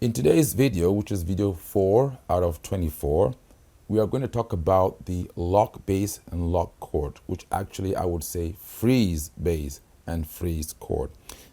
In today's video, which is video 4 out of 24, we are going to talk about the lock bass and lock chord, which actually I would say freeze bass and freeze chord.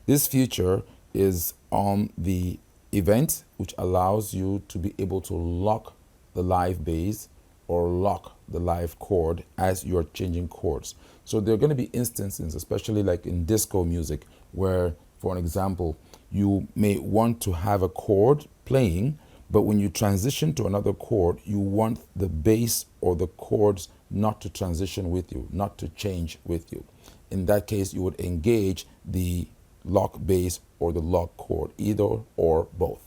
This feature is on the event, which allows you to be able to lock the live bass or lock the live chord as you're changing chords. So there are going to be instances, especially like in disco music, where, for an example, you may want to have a chord playing, but when you transition to another chord, you want the bass or the chords not to transition with you, not to change with you. In that case, you would engage the lock bass or the lock chord, either or both.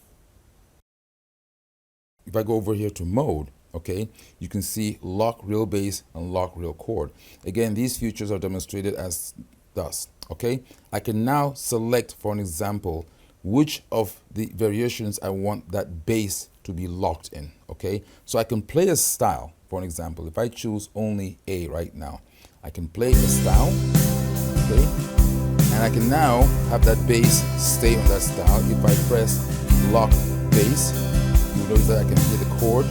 If I go over here to mode, okay, you can see lock real bass and lock real chord. Again, these features are demonstrated as thus, okay. I can now select, for an example, which of the variations I want that bass to be locked in, okay. So I can play a style, for an example. If I choose only A right now, I can play a style, okay, and I can now have that bass stay on that style. If I press lock bass, you notice that I can play the chord.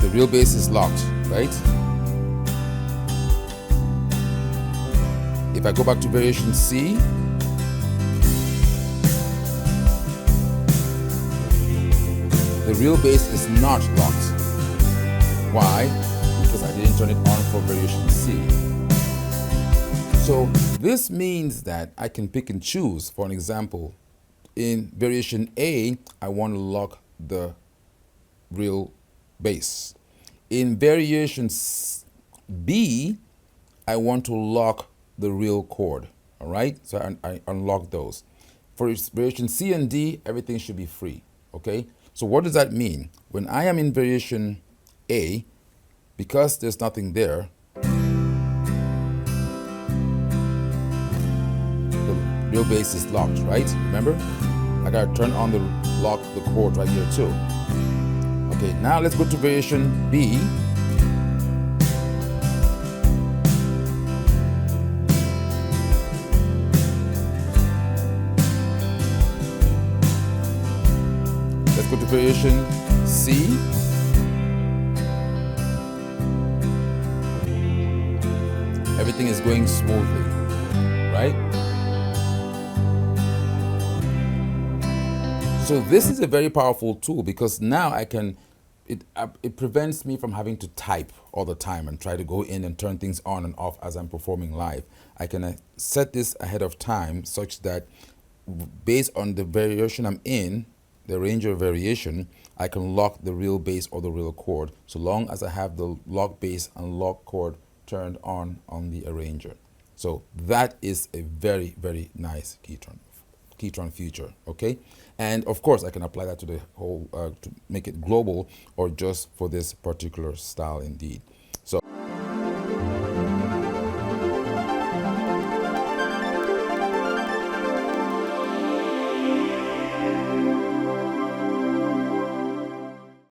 The real bass is locked, right? If I go back to variation C, the real bass is not locked. Why? Because I didn't turn it on for variation C. So this means that I can pick and choose. For an example, in variation A, I want to lock the real bass. In variation B, I want to lock the real chord. All right, so I unlock those. For variation C and D, everything should be free. Okay, so what does that mean? When I am in variation A, because there's nothing there, the real bass is locked, right? Remember, I gotta turn on the lock the chord right here too. Okay, now let's go to variation B. Let's go to variation C. Everything is going smoothly, right? So this is a very powerful tool because now I can, it prevents me from having to type all the time and try to go in and turn things on and off as I'm performing live. I can set this ahead of time such that based on the variation I'm in, the range of variation, I can lock the real bass or the real chord, so long as I have the lock bass and lock chord turned on the arranger. So that is a very, very nice Ketron feature, okay? And of course, I can apply that to the whole, to make it global or just for this particular style indeed.